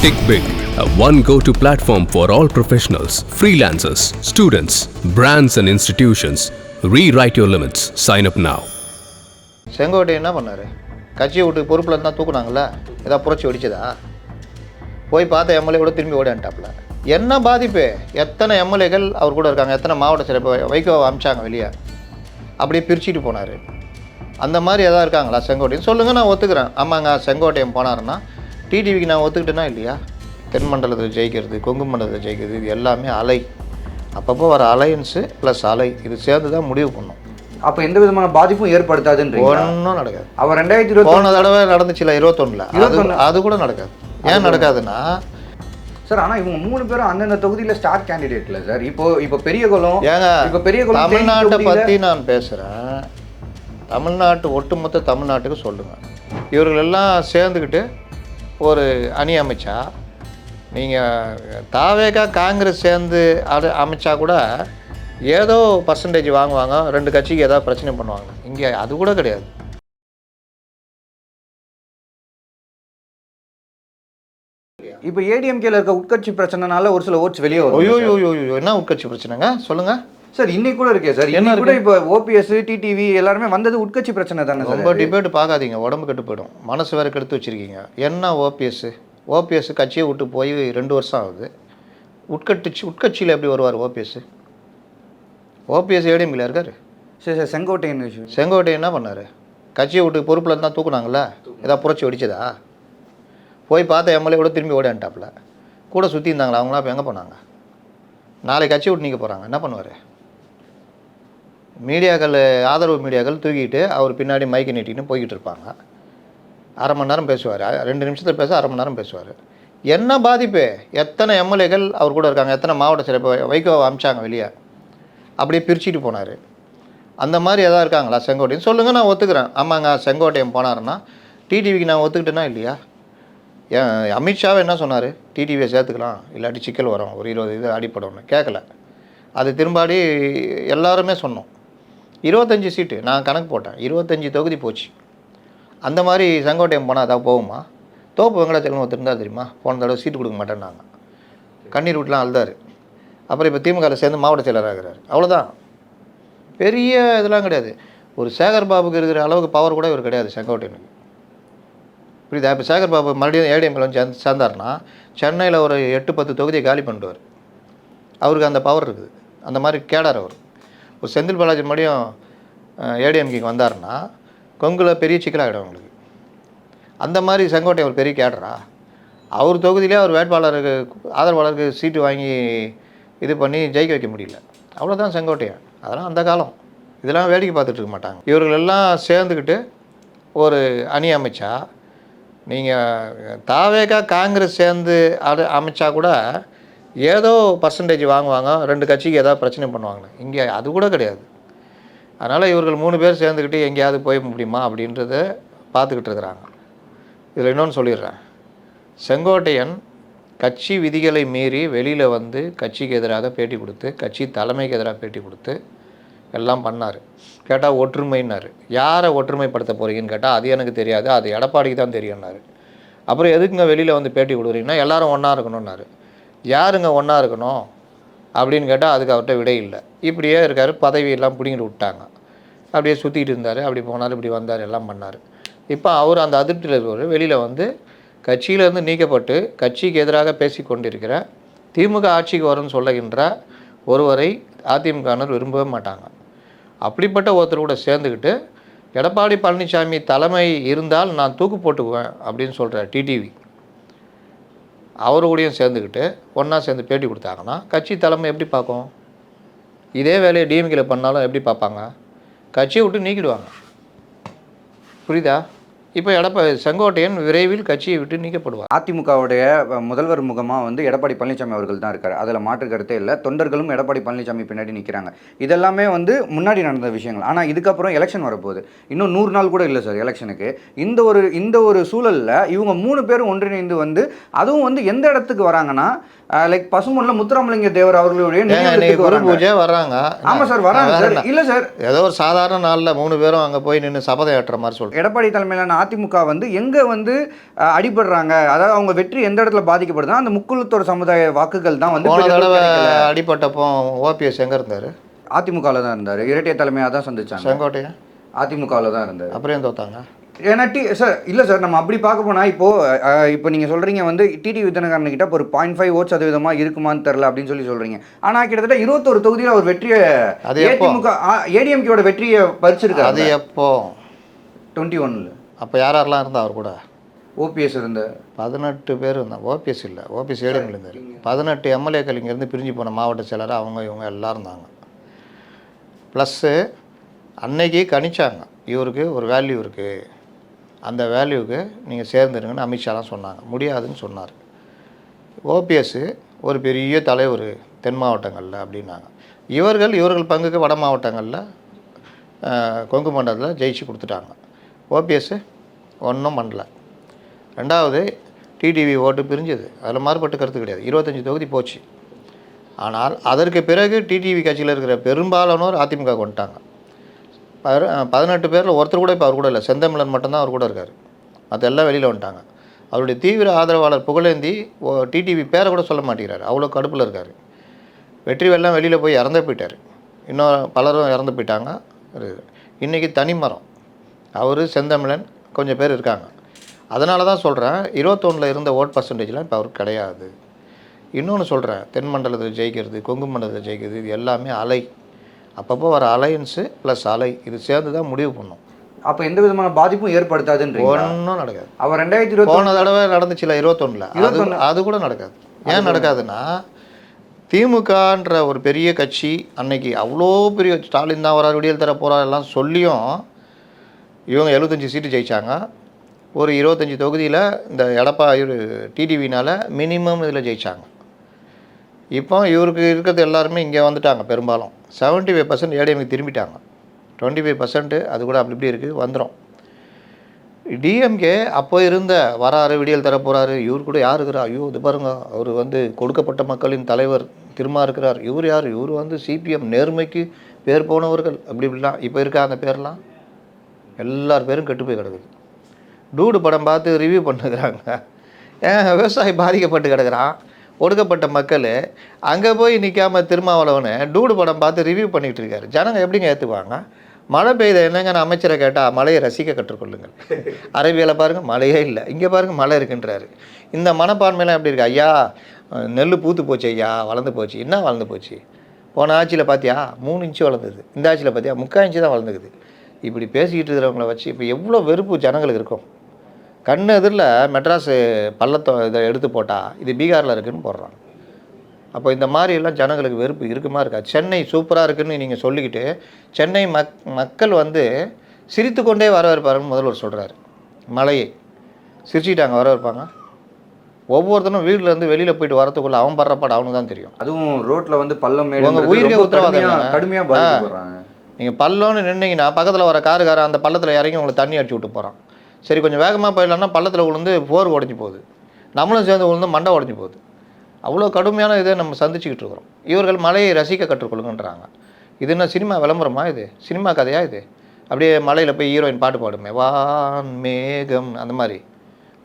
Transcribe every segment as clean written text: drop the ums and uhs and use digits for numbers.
Tick Big, a one go-to platform for all professionals, freelancers, students, brands and institutions. Rewrite your limits. Sign up now. Sengottai என்ன பண்ணார்? கட்சியை விட்டு பொறுப்பில் இருந்தால் தூக்குனாங்களா? ஏதாவது புரட்சி வெடிச்சதா? போய் பார்த்த எம்எல்ஏ கூட திரும்பி ஓடிட்டாப்புல. என்ன பாதிப்பு? எத்தனை எம்எல்ஏக்கள் அவர் கூட இருக்காங்க, எத்தனை மாவட்ட சிறப்பு வைகோ அமிச்சாங்க வெளியே, அப்படியே பிரிச்சுட்டு போனார். அந்த மாதிரி எதாவது இருக்காங்களா செங்கோட்டையன்? சொல்லுங்கள், நான் ஒத்துக்கிறேன். ஆமாங்க, செங்கோட்டையன் போனாருன்னா டிடிவிக்கு நான் ஒத்துக்கிட்டேன்னா இல்லையா? தென் மண்டலத்தில் ஜெயிக்கிறது, கொங்கு மண்டலத்தில் ஜெயிக்கிறது, இது எல்லாமே அலை. அப்பப்போ வர அலையன்ஸு ப்ளஸ் அலை இது சேர்ந்து தான் முடிவு பண்ணும். அப்போ எந்த விதமான பாதிப்பும் ஏற்படுத்தாதுன்ற ஒன்றும் நடக்காது. அவர் 2020 போன தடவை நடந்துச்சுல 21 அது கூட நடக்காது. ஏன் நடக்காதுன்னா சார், ஆனால் இவங்க 3 பேரும் அந்தந்த தொகுதியில் ஸ்டார் கேண்டிடேட்ல சார். இப்போ பெரியகுளம் ஏங்க, இப்போ பெரியகுளம் தமிழ்நாட்டை பற்றி நான் பேசுகிறேன். தமிழ்நாட்டு ஒட்டுமொத்த தமிழ்நாட்டுக்கு சொல்லுங்கள். இவர்கள் எல்லாம் சேர்ந்துக்கிட்டு ஒரு அணி அமைச்சா, நீங்கள் தாவேகா காங்கிரஸ் சேர்ந்து அமைச்சா கூட ஏதோ பர்சன்டேஜ் வாங்குவாங்க, 2 கட்சிக்கு ஏதாவது பிரச்சனை பண்ணுவாங்க. இங்கே அது கூட கிடையாது. இப்போ ஏடிஎம்கேல இருக்க உட்கட்சி பிரச்சனைனால ஒரு சில ஓட்ஸ் வெளியே வரும். ஐயோ, என்ன உட்கட்சி பிரச்சனைங்க சொல்லுங்கள் சார். இன்னைக்கு கூட இருக்கே சார், என்ன கூட இப்போ ஓபிஎஸ் டிடிவி எல்லாருமே வந்தது உட்கட்சி பிரச்சனை தானே சார். ரொம்ப டிபேட் பார்க்காதீங்க, உடம்பு கெட்டு போயிடும். மனசு வேறு கெடுத்து வச்சுருக்கீங்க. என்ன ஓபிஎஸ் கட்சியை விட்டு போய் 2 வருஷம் ஆகுது. உட்கட்சியில் எப்படி வருவார் ஓபிஎஸ் ஏடிஎம்கில் இருக்கார். சரி சார், செங்கோட்டையன் என்ன பண்ணார்? கட்சியை விட்டு பொறுப்பில் இருந்தால் தூக்குனாங்களா? ஏதாவது புரட்சி வெடிச்சதா? போய் பார்த்த எம்எல்ஏ கூட திரும்பி ஓடிட்டாப்புல. கூட சுற்றி இருந்தாங்களா? அவங்களாம் இப்போ எங்கே போனாங்க? நாளைக்கு கட்சி விட்டு நீங்கள் போகிறாங்க, என்ன பண்ணுவார்? மீடியாக்கள், ஆதரவு மீடியாக்கள் தூக்கிட்டு அவர் பின்னாடி மைக்கு நீட்டின்னு போய்கிட்டு இருப்பாங்க. 1/2 மணி நேரம் பேசுவார், 2 நிமிஷத்தில் பேச 1/2 மணி நேரம் பேசுவார். என்ன பாதிப்பு? எத்தனை எம்எல்ஏக்கள் அவர் கூட இருக்காங்க, எத்தனை மாவட்ட சிறப்பு வைகோ அமிச்சாங்க வெளியே, அப்படியே பிரிச்சுட்டு போனார். அந்த மாதிரி எதாவது இருக்காங்களா செங்கோட்டையன்? சொல்லுங்கள், நான் ஒத்துக்கிறேன். ஆமாங்க, செங்கோட்டையன் போனாருன்னா டிடிவிக்கு நான் ஒத்துக்கிட்டேன்னா இல்லையா? ஏன் அமித்ஷாவை என்ன சொன்னார்? டிடிவியை சேர்த்துக்கலாம், இல்லாட்டி சிக்கல் வரும், ஒரு 20 இது அடிப்படணும்னு கேட்கல. அது திரும்பாடி எல்லாருமே சொன்னோம். 25 சீட்டு நான் கணக்கு போட்டேன், 25 தொகுதி போச்சு. அந்த மாதிரி செங்கோட்டையன் போனால் அதான் போகுமா? தோப்பு வெங்கடாச்சலம் ஒருத்தருந்தா தெரியுமா? போன தடவை சீட்டு கொடுக்க மாட்டேன்னாங்க, கண்ணீர் விட்டுலாம் அழுதார். அப்புறம் இப்போ திமுகவில் சேர்ந்து மாவட்ட செயலராக இருக்கிறார். அவ்வளோதான், பெரிய இதெல்லாம் கிடையாது. ஒரு சேகர் பாபுக்கு இருக்கிற அளவுக்கு பவர் கூட இவர் கிடையாது செங்கோட்டையனுக்கு, புரியுதா? இப்போ சேகர் பாபு மறுபடியும் ஏடிஎம்கில் வந்து சேர்ந்தார்னா சென்னையில் ஒரு 8-10 தொகுதியை காலி பண்ணிடுவார். அவருக்கு அந்த பவர் இருக்குது. அந்த மாதிரி கேடார் அவர். ஒரு செந்தில் பாலாஜி மறுபடியும் ஏடிஎம்கேக்கு வந்தார்னா கொங்குல பெரிய சிக்கலாகிடும் அவங்களுக்கு. அந்த மாதிரி செங்கோட்டையன் ஒரு பெரிய கேடரா? அவர் தொகுதியிலே அவர் வேட்பாளருக்கு ஆதரவாளருக்கு சீட்டு வாங்கி இது பண்ணி ஜெயிக்க வைக்க முடியல. அவ்வளோதான் செங்கோட்டையன். அதெல்லாம் அந்த காலம். இதெல்லாம் வேடிக்கை பார்த்துட்டு இருக்க மாட்டாங்க. இவர்கள் எல்லாம் சேர்ந்துக்கிட்டு ஒரு அணி அமைச்சா, நீங்கள் தாவேகா காங்கிரஸ் சேர்ந்து அமைச்சா கூட ஏதோ பர்சன்டேஜ் வாங்குவாங்க, 2 கட்சிக்கு ஏதாவது பிரச்சனை பண்ணுவாங்க. இங்கே அது கூட கிடையாது. அதனால் இவர்கள் 3 பேர் சேர்ந்துக்கிட்டு எங்கேயாவது போய் முடியுமா அப்படின்றத பார்த்துக்கிட்டு இருக்கிறாங்க. இதில் இன்னொன்று சொல்லிடுறேன். செங்கோட்டையன் கட்சி விதிகளை மீறி வெளியில் வந்து கட்சிக்கு எதிராக பேட்டி கொடுத்து, கட்சி தலைமைக்கு எதிராக பேட்டி கொடுத்து எல்லாம் பண்ணார். கேட்டால் ஒற்றுமைன்னாரு. யாரை ஒற்றுமைப்படுத்த போகிறீங்கன்னு கேட்டால் அது எனக்கு தெரியாது, அது எடப்பாடிக்கு தான் தெரியும்னாரு. அப்புறம் எதுக்குங்க வெளியில் வந்து பேட்டி கொடுக்குறீங்கன்னா எல்லோரும் ஒன்றா இருக்கணும்னாரு. யாருங்க ஒன்றா இருக்கணும் அப்படின்னு கேட்டால் அதுக்கு அவர்கிட்ட விடை இல்லை. இப்படியே இருக்கார். பதவியெல்லாம் பிடிங்கிட்டு விட்டாங்க. அப்படியே சுற்றிட்டு இருந்தார், அப்படி போனார், இப்படி வந்தார், எல்லாம் பண்ணார். இப்போ அவர் அந்த அதிருப்தியில் இருக்கிறவர் வெளியில் வந்து கட்சியிலேருந்து நீக்கப்பட்டு கட்சிக்கு எதிராக பேசி கொண்டிருக்கிற திமுக ஆட்சிக்கு வரும்னு சொல்லுகின்ற ஒருவரை அதிமுகவினர் விரும்பவே மாட்டாங்க. அப்படிப்பட்ட ஒருத்தர் கூட சேர்ந்துக்கிட்டு எடப்பாடி பழனிசாமி தலைமை இருந்தால் நான் தூக்கு போட்டுக்குவேன் அப்படின்னு சொல்கிற டிடிவி அவரோடையும் சேர்ந்துக்கிட்டு ஒன்றா சேர்ந்து பேட்டி கொடுத்தாங்கன்னா கட்சி தலைமை எப்படி பார்க்கும்? இதே வேலையை டிஎம்கேல பண்ணாலும் எப்படி பார்ப்பாங்க? கட்சியை விட்டு நீக்கிடுவாங்க. புரியுதா? இப்போ செங்கோட்டையன் விரைவில் கட்சியை விட்டு நீக்கப்படுவார். அதிமுகவுடைய முதல்வர் முகமாக வந்து எடப்பாடி பழனிசாமி அவர்கள் தான் இருக்கார். அதில் மாற்று கருத்தே இல்லை. தொண்டர்களும் எடப்பாடி பழனிசாமி பின்னாடி நிற்கிறாங்க. இதெல்லாமே வந்து முன்னாடி நடந்த விஷயங்கள். ஆனால் இதுக்கப்புறம் எலெக்ஷன் வரப்போகுது. இன்னும் 100 நாள் கூட இல்லை சார் எலெக்ஷனுக்கு. இந்த ஒரு சூழலில் இவங்க 3 பேரும் ஒன்றிணைந்து வந்து அதுவும் வந்து எந்த இடத்துக்கு வராங்கன்னா லைக் பசுமொன்ல முத்துராமலிங்க தேவர் அவர்களுடைய பூஜை வர்றாங்க. ஆமாம் சார், வராங்க சார். இல்லை சார், ஏதோ ஒரு சாதாரண நாளில் 3 பேரும் அங்கே போய் நின்று சபதம் ஏற்ற மாதிரி சொல்கிறேன். எடப்பாடி தலைமையிலான அதிமுக வந்து எங்கே வந்து அடிபடுறாங்க, அதாவது அவங்க வெற்றி எந்த இடத்துல பாதிக்கப்படுதுன்னா அந்த முக்குளத்தோர் சமுதாய வாக்குகள் தான் வந்து போன தடவை அடிபட்டப்போ ஓபிஎஸ் எங்கே இருந்தார்? அதிமுகவில் தான் இருந்தார். இரட்டை தலைமையாக தான் சந்திச்சாங்க. செங்கோட்டையன் அதிமுகவில் தான் இருந்தார். அப்புறம் தோத்தாங்க. ஏன்னா சார் இல்லை சார், நம்ம அப்படி பார்க்க போனால் இப்போ நீங்கள் சொல்கிறீங்க வந்து டிடிவி தினகரன் கிட்ட ஒரு 0.5 ஓட் சதவீதமாக இருக்குமான்னு தெரில அப்படின்னு சொல்கிறீங்க. ஆனால் கிட்டத்தட்ட 21 தொகுதியில் ஒரு வெற்றியை அதிமுக ஏடிஎம்கேயோட வெற்றியை பறிச்சிருக்காரு. அது எப்போ? 21. அப்போ யாரெல்லாம் இருந்தால் அவர் கூட? ஓபிஎஸ் இருந்த 18 பேர் இருந்தாங்க. ஓபிஎஸ் இல்லை, ஓபிஎஸ் ஏடிஎம்ல இருந்தார். 18 எம்எல்ஏக்கள் இங்கேருந்து பிரிஞ்சு போன மாவட்ட செயலர் அவங்க இவங்க எல்லாம் இருந்தாங்க. ப்ளஸ்ஸு அன்னைக்கு கணிச்சாங்க இவருக்கு ஒரு வேல்யூ இருக்குது, அந்த வேல்யூவுக்கு நீங்கள் சேர்ந்துருங்கன்னு அமித்ஷாலாம் சொன்னாங்க. முடியாதுன்னு சொன்னார். ஓபிஎஸ்ஸு ஒரு பெரிய தலைவர் தென் மாவட்டங்களில் அப்படின்னாங்க. இவர்கள் பங்குக்கு வட மாவட்டங்களில் கொங்கு மண்டலத்தில் ஜெயிச்சு கொடுத்துட்டாங்க. ஓபிஎஸ்ஸு ஒன்றும் பண்ணல. ரெண்டாவது டிடிவி ஓட்டு பிரிஞ்சது, அதில் மாறுபட்டு கருத்து கிடையாது. 25 தொகுதி போச்சு. ஆனால் அதற்கு பிறகு டிடிவி கட்சியில் இருக்கிற பெரும்பாலானோர் அதிமுக கொண்டுட்டாங்க. 18 பேரில் ஒருத்தர் கூட இப்போ அவர் கூட இல்லை. செந்தமிழன் மட்டும்தான் அவர் கூட இருக்கார். மற்ற எல்லாம் வெளியில் வந்துட்டாங்க. அவருடைய தீவிர ஆதரவாளர் புகழேந்தி டிடிவி பேரை கூட சொல்ல மாட்டேங்கிறார். அவ்வளோ கடுப்பில் இருக்கார். வெற்றி வெள்ளம் வெளியில் போய் இறந்தே போயிட்டார். இன்னும் பலரும் இறந்து போயிட்டாங்க. இன்றைக்கி தனிமரம் அவர் செந்தமிழன் கொஞ்சம் பேர் இருக்காங்க. அதனால தான் சொல்கிறேன் 21 இருந்த ஓட் பர்சன்டேஜ்லாம் இப்போ அவருக்கு கிடையாது. இன்னொன்று சொல்கிறேன், தென் மண்டலத்தில் ஜெயிக்கிறது, கொங்கு மண்டலத்தில் ஜெயிக்கிறது, இது எல்லாமே அலை. அப்பப்போ வர அலையன்ஸு ப்ளஸ் அலை இது சேர்ந்து தான் முடிவு பண்ணும். அப்போ எந்த விதமான பாதிப்பும் ஏற்படுத்தாதுன்ற ஒன்றும் நடக்காது. அவர் 2020 போன தடவை நடந்துச்சுல 21 அது கூட நடக்காது. ஏன் நடக்காதுன்னா திமுகன்ற ஒரு பெரிய கட்சி அன்னைக்கு அவ்வளோ பெரிய ஸ்டாலின் தான் வரார், விடியல் தர போகிறார் எல்லாம் சொல்லியும் இவங்க 75 சீட்டு ஜெயித்தாங்க. ஒரு 25 தொகுதியில் இந்த டிடிவினால் மினிமம் இதில் ஜெயித்தாங்க. இப்போ இவருக்கு இருக்கிறது எல்லாருமே இங்கே வந்துட்டாங்க. பெரும்பாலும் 75% ஏடிஎம்க்கு திரும்பிட்டாங்க. 25% அது கூட அப்படி இப்படி இருக்குது, வந்துடும். டிஎம்கே அப்போ இருந்த வராரு, விடியல் தர போகிறாரு, இவர் கூட யார் இருக்கிறா, ஐயோ இது பாருங்க அவர் வந்து கொடுக்கப்பட்ட மக்களின் தலைவர் திரும்ப இருக்கிறார், இவர் யார், இவர் வந்து சிபிஎம் நேர்மைக்கு பேர் போனவர்கள் அப்படி இப்படிலாம். இப்போ இருக்கா அந்த பேர்லாம் எல்லார் பேரும் கெட்டு போய் கிடக்குது. டூடு படம் பார்த்து ரிவ்யூ பண்ணுகிறாங்க. ஏன் விவசாயி பாதிக்கப்பட்டு கிடக்கிறான், ஒடுக்கப்பட்ட மக்கள் அங்கே போய் நிற்காம திருமாவளவனை டூடு படம் பார்த்து ரிவ்யூ பண்ணிகிட்டு இருக்காரு. ஜனங்க எப்படிங்க ஏற்றுக்குவாங்க? மழை பெய்த என்னங்க நான் அமைச்சரை கேட்டால் மழையை ரசிக்க கற்றுக்கொள்ளுங்கள். அரேபியாவில் பாருங்கள் மழையே இல்லை, இங்கே பாருங்கள் மழை இருக்குன்றாரு. இந்த மனப்பான்மையெல்லாம் எப்படி இருக்குது? ஐயா நெல் பூத்து போச்சு, ஐயா வளர்ந்து போச்சு. என்ன வளர்ந்து போச்சு? போன ஆட்சியில் பார்த்தியா 3 இன்ச்சு வளர்ந்துது, இந்த ஆட்சியில் பார்த்தியா 3/4 இன்ச்சு தான் வளர்ந்துக்குது. இப்படி பேசிக்கிட்டு இருக்கிறவங்கள வச்சு இப்போ எவ்வளோ வெறுப்பு ஜனங்களுக்கு இருக்கும். கண் எதிரில் மெட்ராஸு பள்ளத்தை இதை எடுத்து போட்டால் இது பீகாரில் இருக்குதுன்னு போடுறாங்க. அப்போ இந்த மாதிரியெல்லாம் ஜனங்களுக்கு வெறுப்பு இருக்குமா இருக்கா? சென்னை சூப்பராக இருக்குதுன்னு நீங்கள் சொல்லிக்கிட்டு சென்னை மக்கள் வந்து சிரித்து கொண்டே வரவேற்பாருன்னு முதல்வர் சொல்கிறாரு. மழையை சிரிச்சுக்கிட்டாங்க வரவேற்பாங்க. ஒவ்வொருத்தனும் வீட்டிலேருந்து வெளியில் போயிட்டு வரத்துக்குள்ளே அவன் படுறப்பாடு அவனுக்கு தான் தெரியும். அதுவும் ரோட்டில் வந்து பள்ளம் உங்கள் உயிருக்கே உத்தரவாதம் கடுமையாக பாதிக்கப்படுறாங்க. நீங்கள் பள்ளம்னு நின்னீங்கன்னா பக்கத்தில் வர காருக்காரன் அந்த பள்ளத்தில் இறங்கி உங்களுக்கு தண்ணி அடிச்சு விட்டு போகிறான். சரி கொஞ்சம் வேகமாக போயிடலான்னா பள்ளத்தில் விழுந்து போர் உடஞ்சி போகுது, நம்மளும் சேர்ந்து விழுந்து மண்டை உடஞ்சி போகுது. அவ்வளோ கடுமையான இதை நம்ம சந்திச்சுக்கிட்டு இருக்கிறோம். இவர்கள் மழையை ரசிக்க கற்றுக்கொள்ளுங்கன்றாங்க. இது என்ன சினிமா விளம்பரமா? இது சினிமா கதையா? இது அப்படியே மலையில் போய் ஹீரோயின் பாட்டு பாடுமே, வான் மேகம் அந்த மாதிரி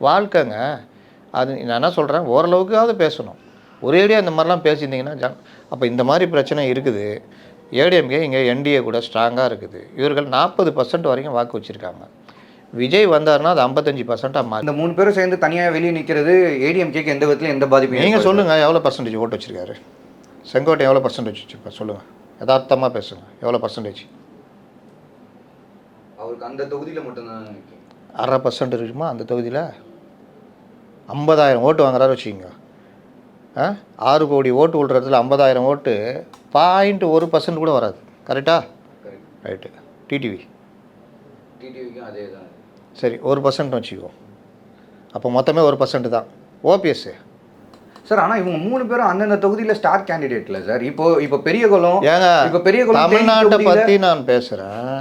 வாழ்க்கைங்க. அது நான் என்ன சொல்கிறேன், ஓரளவுக்காவது பேசணும். ஒரேடியாக இந்த மாதிரிலாம் பேசியிருந்தீங்கன்னா அப்போ இந்த மாதிரி பிரச்சனை இருக்குது. ஏடிஎம்கே இங்கே என்டிஏ கூட ஸ்ட்ராங்காக இருக்குது. இவர்கள் 40% வரைக்கும் வாக்கு வச்சுருக்காங்க. விஜய் வந்தார்னா அது 55% மாறி. இந்த 3 பேரும் சேர்ந்து தனியாக வெளியே நிற்கிறது ஏடிஎம்கேக்கு எந்த விதத்தில் எந்த பாதிப்பு? நீங்கள் சொல்லுங்கள், எவ்வளோ பர்சன்டேஜ் ஓட்டு வச்சுருக்காரு செங்கோட்டை? எவ்வளோ பர்சன்டேஜ் வச்சுருப்பா சொல்லுங்கள், யதார்த்தமாக பேசுங்க. எவ்வளோ பர்சன்டேஜ் அவருக்கு அந்த தொகுதியில் மட்டும்தான்? 1/2% இருக்குமா அந்த தொகுதியில்? 50,000 ஓட்டு வாங்குறாரு வச்சுக்கிங்க. 6 கோடி ஓட்டு விழுறதுல 50,000 ஓட்டு 0.1% கூட வராது. கரெக்டா? ரைட்டு. டிடிவிக்கும் அதே தான். சரி 1% வச்சுக்கோ. அப்போ மொத்தமே 1% தான். ஓபிஎஸ் சார், ஆனால் இவங்க 3 பேரும் அந்தந்த தொகுதியில் ஸ்டார் கேண்டிடேட்ல சார். இப்போ பெரியகுளம் ஏங்க, இப்போ பெரியகுளம் தமிழ்நாட்டை பற்றி நான் பேசுகிறேன்.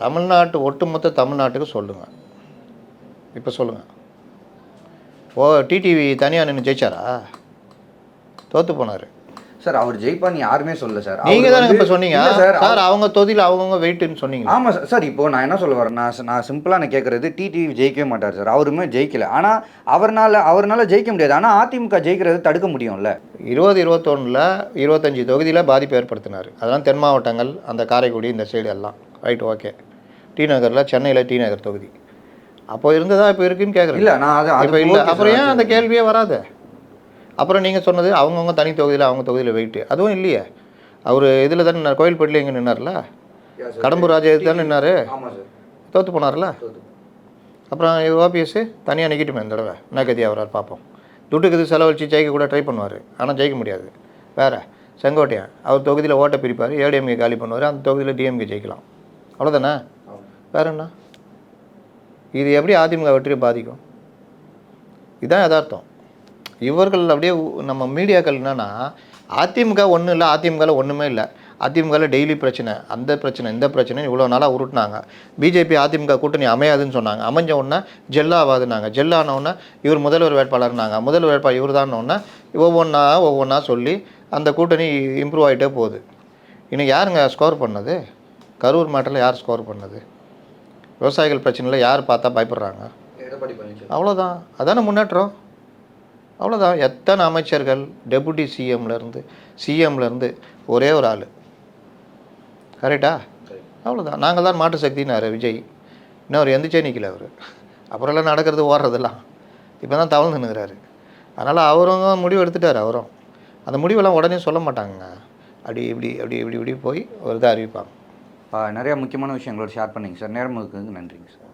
தமிழ்நாட்டு ஒட்டுமொத்த தமிழ்நாட்டுக்கு சொல்லுங்கள். இப்போ சொல்லுங்கள். டிடிவி தனியாக நின்று ஜெயிச்சாரா? தோற்று போனார். சார் அவர் ஜெயிப்பான்னு யாருமே சொல்லல சார். நீங்க அவர் தானே வந்து- இப்ப சொன்னீங்க இல்ல சார், சார் அவங்க தொகுதியில் அவங்கவுங்க வெயிட்னு சொன்னீங்க. ஆமா சார். சார் இப்போ நான் என்ன சொல்ல வரேன், நான் சிம்பிளா நான் கேட்கறது, டிடிவி ஜெயிக்கவே மாட்டார் சார். அவருமே ஜெயிக்கல. ஆனா அவர்னால ஜெயிக்க முடியாது. ஆனா அதிமுக ஜெயிக்கிறது தடுக்க முடியும்ல. 2021 25 தொகுதியில் பாதிப்பு ஏற்படுத்தினார். அதெல்லாம் தென் மாவட்டங்கள், அந்த காரைக்குடி, இந்த சைடு எல்லாம் ரைட். ஓகே. டி நகரில், சென்னையில் டி நகர் தொகுதி அப்போ இருந்ததா இப்போ இருக்குன்னு கேட்குறேன். இல்ல நான் அது இப்போ இல்லை. okay அப்புறம் சார். ஏன் அந்த கேள்வியே வராது? அப்புறம் நீங்கள் சொன்னது அவங்கவுங்க தனி தொகுதியில் அவங்க தொகுதியில் வெயிட்டு, அதுவும் இல்லையே. அவர் இதில் தானே நின்னார், கோயில்பட்டியில் எங்கே நின்னார்ல, கடம்பூர் ராஜா எது தானே நின்னார், ஆமா சார். தோற்று போனார்ல. அப்புறம் ஓபிஎஸ் தனியாக நிற்கட்டுமே இந்த தடவை, என்ன கதி அவரால் பார்ப்போம். துட்டுக்கு இது செலவழித்து ஜெயிக்க கூட ட்ரை பண்ணுவார், ஆனால் ஜெயிக்க முடியாது. வேறு செங்கோட்டையன் அவர் தொகுதியில் ஓட்டை பிரிப்பார், ஏடிஎம்கே காலி பண்ணுவார், அந்த தொகுதியில் டிஎம்கே ஜெயிக்கலாம். அவ்வளோதானே, வேற என்ன? இது எப்படி அதிமுக வெற்றியை பாதிக்கும்? இதுதான் யதார்த்தம். இவர்கள் அப்படியே நம்ம மீடியாக்கள் என்னன்னா, அதிமுக ஒன்றும் இல்லை, அதிமுகவில் ஒன்றுமே இல்லை, அதிமுகவில் டெய்லி பிரச்சனை, அந்த பிரச்சனை இந்த பிரச்சனை இவ்வளோ நாளாக உருட்டினாங்க. பிஜேபி அதிமுக கூட்டணி அமையாதுன்னு சொன்னாங்க, அமைஞ்ச உடனே ஜெல்லாவாதுனாங்க, ஜெல்லான உடனே இவர் முதல்வர் வேட்பாளர்னாங்க, முதல்வர் வேட்பாளர் இவர் தான் உடனே ஒவ்வொன்றா சொல்லி அந்த கூட்டணி இம்ப்ரூவ் ஆகிட்டே போகுது. இன்னும் யாருங்க ஸ்கோர் பண்ணது? கரூர் மாவட்டத்தில் யார் ஸ்கோர் பண்ணது? விவசாயிகள் பிரச்சனையில் யார் பார்த்தா பயப்படுறாங்க? அவ்வளோதான். அதானே முன்னேற்றம். அவ்வளோதான். எத்தனை அமைச்சர்கள், டெபுட்டி சிஎம்லேருந்து ஒரே ஒரு ஆள், கரெக்டா? அவ்வளோதான். நாங்கள் தான் மாட்டு சக்தினார் விஜய். இன்னும் அவர் எந்திரிச்சே நிற்கல அவர். அப்புறம்லாம் நடக்கிறது ஓடுறதெல்லாம் இப்போ தான் தவழ்ந்து நிற்கிறாரு. அதனால் அவரும் முடிவு எடுத்துட்டார். அவரும் அந்த முடிவெல்லாம் உடனே சொல்ல மாட்டாங்க, அப்படி இப்படி போய் ஒரு இதை அறிவிப்பாங்க. நிறைய முக்கியமான விஷயங்களோட ஷேர் பண்ணிங்க சார். நேரம் ஒதுக்குறதுக்கு நன்றிங்க சார்.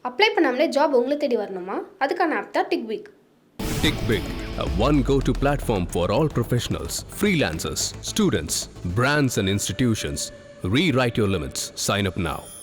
அப்ளை பண்ணாமலே ஜாப் உங்களை தேடி வரணுமா? அதுக்கான ஆப் தான் டிக்விக். TickBig, a one go-to platform for all professionals, freelancers, students, brands and institutions. Rewrite your limits. Sign up now.